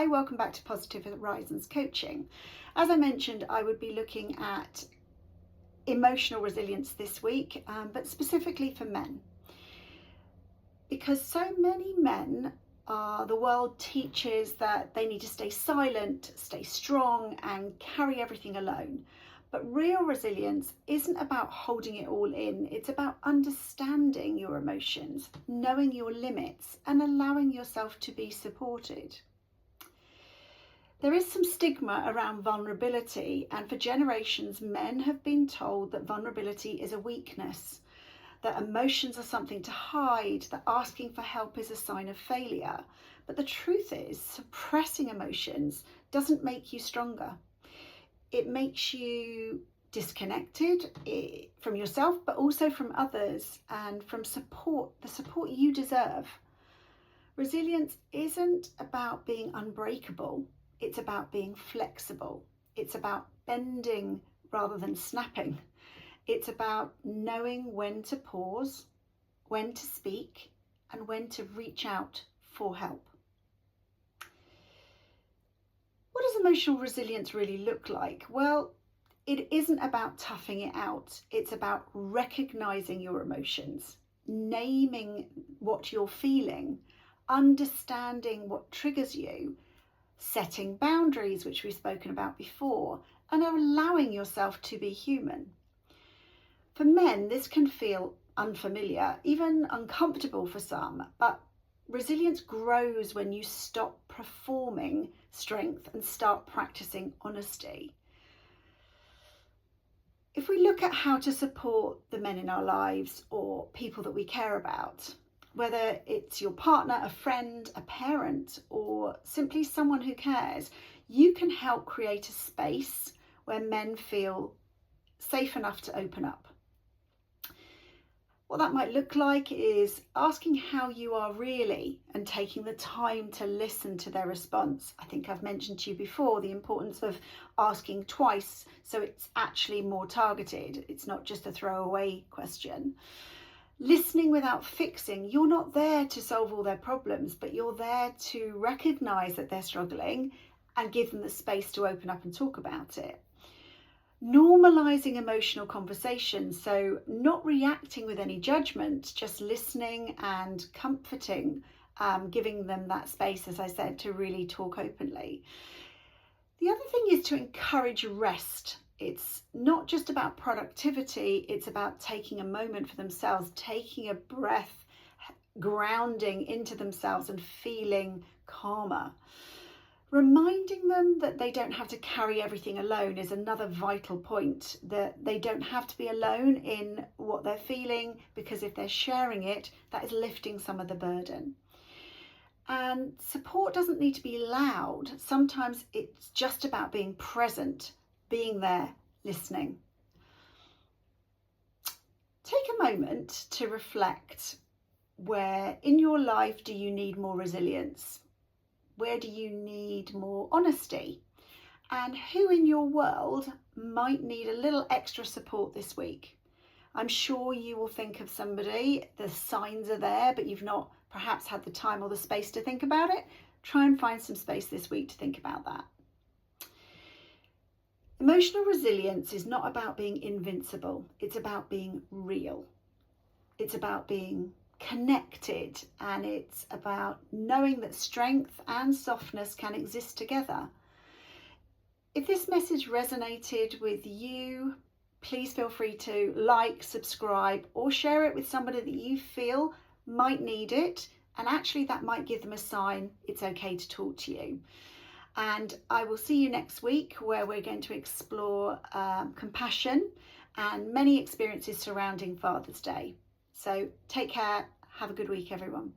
Hi, welcome back to Positive Horizons Coaching. As I mentioned, I would be looking at emotional resilience this week, but specifically for men. Because so many men, the world teaches that they need to stay silent, stay strong, and carry everything alone. But real resilience isn't about holding it all in. It's about understanding your emotions, knowing your limits, and allowing yourself to be supported. There is some stigma around vulnerability, and for generations, men have been told that vulnerability is a weakness, that emotions are something to hide, that asking for help is a sign of failure. But the truth is, suppressing emotions doesn't make you stronger. It makes you disconnected from yourself, but also from others and from the support you deserve. Resilience isn't about being unbreakable. It's about being flexible. It's about bending rather than snapping. It's about knowing when to pause, when to speak, and when to reach out for help. What does emotional resilience really look like? Well, it isn't about toughing it out. It's about recognizing your emotions, naming what you're feeling, understanding what triggers you, setting boundaries, which we've spoken about before, and allowing yourself to be human. For men, this can feel unfamiliar, even uncomfortable for some, but resilience grows when you stop performing strength and start practicing honesty. If we look at how to support the men in our lives or people that we care about, whether it's your partner, a friend, a parent, or simply someone who cares, you can help create a space where men feel safe enough to open up. What that might look like is asking how you are really and taking the time to listen to their response. I think I've mentioned to you before the importance of asking twice so it's actually more targeted. It's not just a throwaway question. Listening without fixing. You're not there to solve all their problems, but you're there to recognize that they're struggling and give them the space to open up and talk about it. Normalizing emotional conversations, so not reacting with any judgment, just listening and comforting, giving them that space, as I said, to really talk openly. The other thing is to encourage rest. It's not just about productivity, it's about taking a moment for themselves, taking a breath, grounding into themselves and feeling calmer. Reminding them that they don't have to carry everything alone is another vital point, that they don't have to be alone in what they're feeling, because if they're sharing it, that is lifting some of the burden. And support doesn't need to be loud. Sometimes it's just about being present, being there, listening. Take a moment to reflect. Where in your life do you need more resilience? Where do you need more honesty? And who in your world might need a little extra support this week? I'm sure you will think of somebody. The signs are there, but you've not perhaps had the time or the space to think about it. Try and find some space this week to think about that. Emotional resilience is not about being invincible. It's about being real. It's about being connected, and it's about knowing that strength and softness can exist together. If this message resonated with you, please feel free to like, subscribe, or share it with somebody that you feel might need it, and actually that might give them a sign it's okay to talk to you. And I will see you next week, where we're going to explore compassion and many experiences surrounding Father's Day. So take care. Have a good week, everyone.